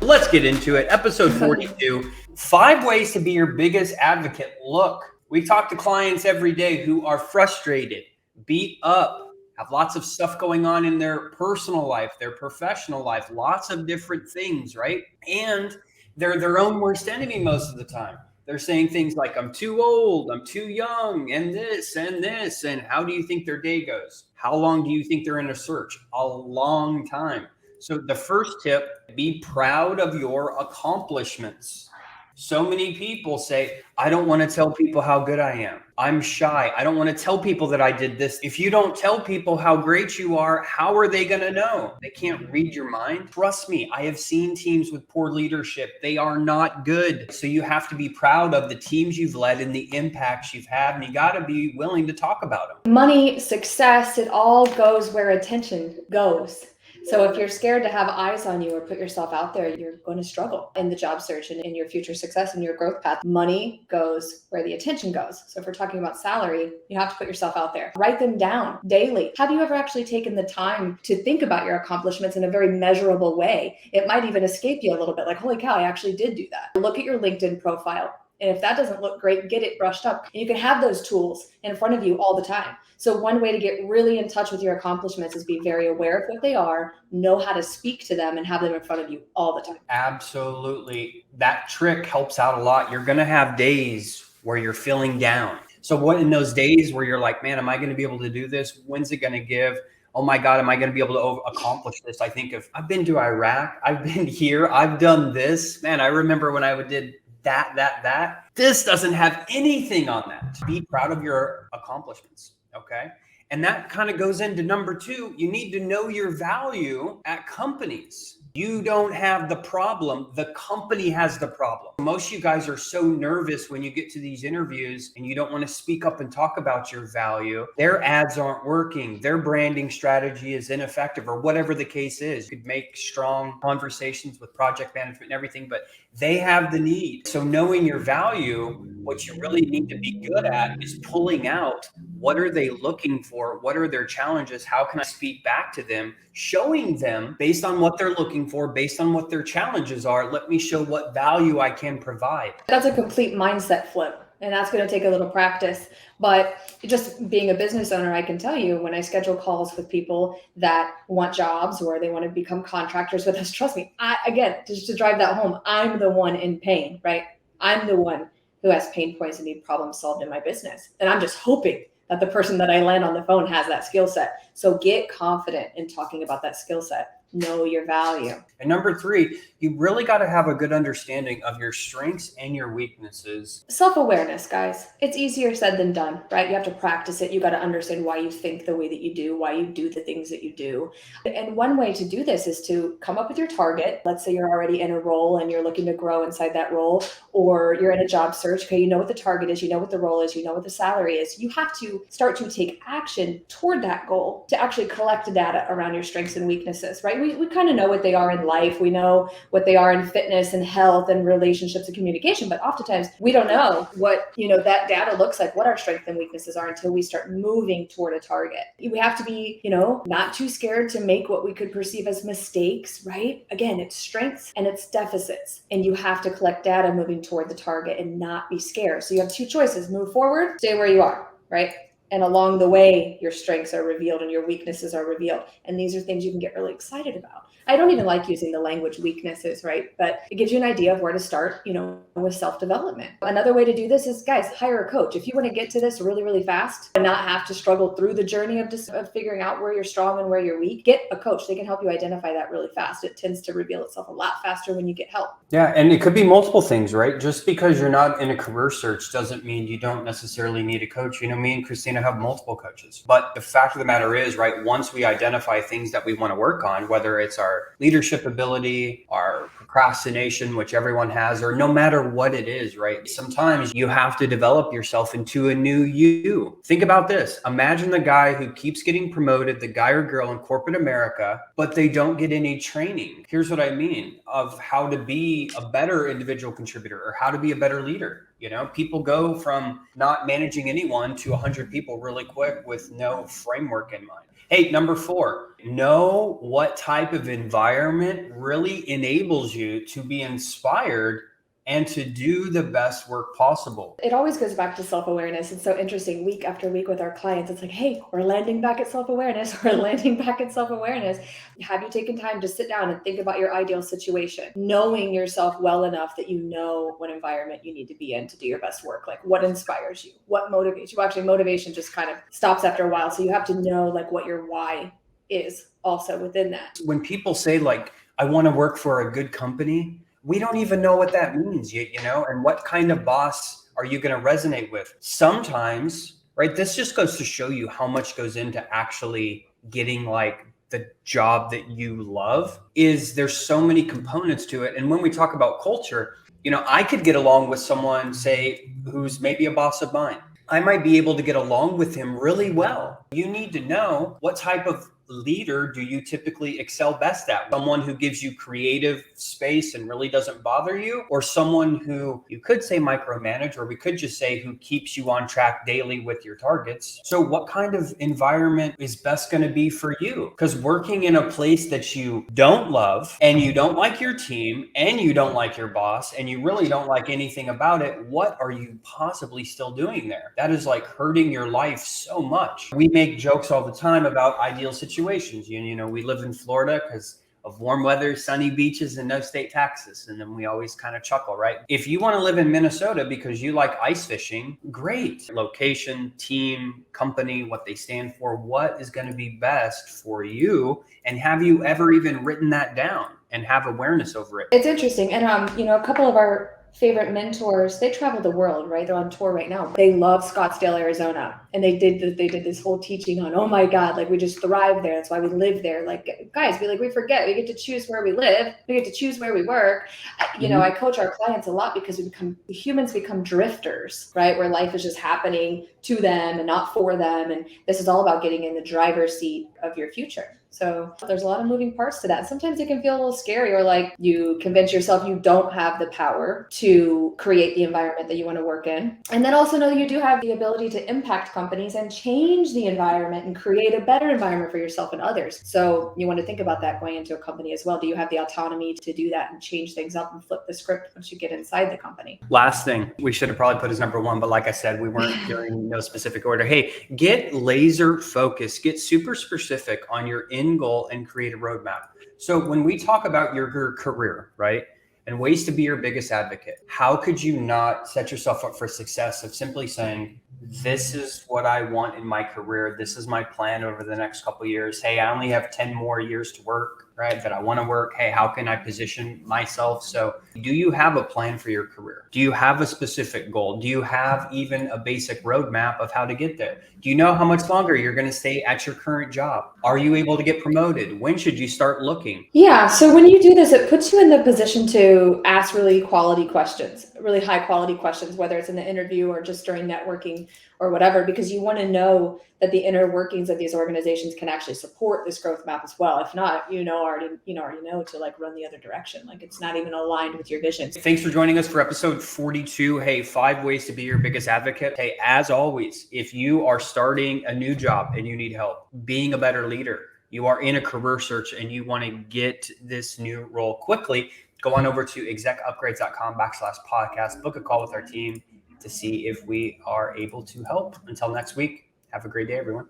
Let's get into it. Episode 42, 5 ways to be your biggest advocate. Look, we talk to clients every day who are frustrated, beat up, have lots of stuff going on in their personal life, their professional life, lots of different things, right? And they're their own worst enemy most of the time. They're saying things like, I'm too old, I'm too young, and this and this. And how do you think their day goes? How long do you think they're in a search? A long time. So the first tip, be proud of your accomplishments. So many people say, I don't want to tell people how good I am. I'm shy. I don't want to tell people that I did this. If you don't tell people how great you are, how are they going to know? They can't read your mind. Trust me, I have seen teams with poor leadership. They are not good. So you have to be proud of the teams you've led and the impacts you've had, and you got to be willing to talk about them. Money, success, it all goes where attention goes. So if you're scared to have eyes on you or put yourself out there, you're going to struggle in the job search and in your future success and your growth path. Money goes where the attention goes. So if we're talking about salary, you have to put yourself out there. Write them down daily. Have you ever actually taken the time to think about your accomplishments in a very measurable way? It might even escape you a little bit, like, holy cow, I actually did do that. Look at your LinkedIn profile. And if that doesn't look great, get it brushed up. And you can have those tools in front of you all the time. So one way to get really in touch with your accomplishments is be very aware of what they are, know how to speak to them, and have them in front of you all the time. Absolutely. That trick helps out a lot. You're going to have days where you're feeling down. So what in those days where you're like, man, am I going to be able to do this? When's it going to give? Oh my God, am I going to be able to accomplish this? I think of, I've been to Iraq. I've been here. I've done this. Man, I remember when I did that. This doesn't have anything on that. Be proud of your accomplishments, okay? And that kind of goes into number 2. You need to know your value at companies. You don't have the problem. The company has the problem. Most of you guys are so nervous when you get to these interviews and you don't want to speak up and talk about your value. Their ads aren't working. Their branding strategy is ineffective, or whatever the case is. You could make strong conversations with project management and everything, but they have the need. So knowing your value, what you really need to be good at is pulling out, what are they looking for? What are their challenges? How can I speak back to them? Showing them based on what they're looking for, based on what their challenges are. Let me show what value I can provide. That's a complete mindset flip. And that's going to take a little practice. But just being a business owner, I can tell you, when I schedule calls with people that want jobs or they want to become contractors with us, trust me, again, just to drive that home, I'm the one in pain, right? I'm the one who has pain points and need problems solved in my business. And I'm just hoping that the person that I land on the phone has that skill set. So get confident in talking about that skill set. Know your value. And number 3, you really got to have a good understanding of your strengths and your weaknesses. Self-awareness, guys. It's easier said than done, right? You have to practice it. You got to understand why you think the way that you do, why you do the things that you do. And one way to do this is to come up with your target. Let's say you're already in a role and you're looking to grow inside that role, or you're in a job search. Okay, you know what the target is, you know what the role is, you know what the salary is. You have to start to take action toward that goal to actually collect data around your strengths and weaknesses, right? We kind of know what they are in life. We know what they are in fitness and health and relationships and communication, but oftentimes we don't know what, that data looks like, what our strengths and weaknesses are until we start moving toward a target. We have to be, not too scared to make what we could perceive as mistakes, right? Again, it's strengths and it's deficits, and you have to collect data moving toward the target and not be scared. So you have 2 choices: move forward, stay where you are, right? And along the way, your strengths are revealed and your weaknesses are revealed. And these are things you can get really excited about. I don't even like using the language weaknesses, right? But it gives you an idea of where to start, with self-development. Another way to do this is, guys, hire a coach. If you want to get to this really, really fast and not have to struggle through the journey of figuring out where you're strong and where you're weak, get a coach. They can help you identify that really fast. It tends to reveal itself a lot faster when you get help. Yeah, and it could be multiple things, right? Just because you're not in a career search doesn't mean you don't necessarily need a coach. Me and Christina have multiple coaches. But the fact of the matter is, right, once we identify things that we want to work on, whether it's our leadership ability, our procrastination, which everyone has, or no matter what it is, right? Sometimes you have to develop yourself into a new you. Think about this. Imagine the guy who keeps getting promoted, the guy or girl in corporate America, but they don't get any training. Here's what I mean of how to be a better individual contributor or how to be a better leader. People go from not managing anyone to 100 people really quick with no framework in mind. Hey, number 4, know what type of environment really enables you to be inspired and to do the best work possible. It always goes back to self-awareness. It's so interesting. Week after week with our clients, it's like, hey, we're landing back at self-awareness. We're landing back at self-awareness. Have you taken time to sit down and think about your ideal situation, knowing yourself well enough that you know what environment you need to be in to do your best work? Like, what inspires you? What motivates you? Well, actually, motivation just kind of stops after a while. So you have to know like what your why is also within that. When people say like, I want to work for a good company, we don't even know what that means, you know, and what kind of boss are you going to resonate with? Sometimes, right? This just goes to show you how much goes into actually getting like the job that you love. Is there's so many components to it. And when we talk about culture, you know, I could get along with someone, say, who's maybe a boss of mine. I might be able to get along with him really well. You need to know what type of leader do you typically excel best at? Someone who gives you creative space and really doesn't bother you, or someone who you could say micromanage, or we could just say who keeps you on track daily with your targets. So what kind of environment is best going to be for you? Because working in a place that you don't love and you don't like your team and you don't like your boss and you really don't like anything about it, what are you possibly still doing there? That is like hurting your life so much. We make jokes all the time about ideal situations. You know, we live in Florida because of warm weather, sunny beaches, and no state taxes. And then we always kind of chuckle, right? If you want to live in Minnesota because you like ice fishing, great. Location, team, company, what they stand for, what is going to be best for you? And have you ever even written that down and have awareness over it? It's interesting. And, you know, a couple of our favorite mentors, they travel the world, right? They're on tour right now. They love Scottsdale, Arizona. And they did this whole teaching on, oh my God, like we just thrive there. That's why we live there. Like, guys, we forget we get to choose where we live. We get to choose where we work. You know, I coach our clients a lot because humans become drifters, right? Where life is just happening to them and not for them. And this is all about getting in the driver's seat of your future. So there's a lot of moving parts to that. Sometimes it can feel a little scary, or like you convince yourself you don't have the power to create the environment that you want to work in. And then also know that you do have the ability to impact companies and change the environment and create a better environment for yourself and others. So you want to think about that going into a company as well. Do you have the autonomy to do that and change things up and flip the script once you get inside the company? Last thing we should have probably put as number 1, but like I said, we weren't doing no specific order. Hey, get laser focused, get super specific on your end goal and create a roadmap. So when we talk about your career, right, and ways to be your biggest advocate, how could you not set yourself up for success of simply saying, this is what I want in my career. This is my plan over the next couple of years. Hey, I only have 10 more years to work, right? That I want to work. Hey, how can I position myself? So do you have a plan for your career? Do you have a specific goal? Do you have even a basic roadmap of how to get there? Do you know how much longer you're going to stay at your current job? Are you able to get promoted? When should you start looking? Yeah. So when you do this, it puts you in the position to ask really quality questions, really high quality questions, whether it's in the interview or just during networking or whatever, because you want to know that the inner workings of these organizations can actually support this growth map as well. If not, already know to like run the other direction. Like it's not even aligned with your vision. Thanks for joining us for episode 42. Hey, 5 ways to be your biggest advocate. Hey, as always, if you are starting a new job and you need help being a better leader, you are in a career search and you want to get this new role quickly, go on over to execupgrades.com/podcast, book a call with our team to see if we are able to help. Until next week, have a great day, everyone.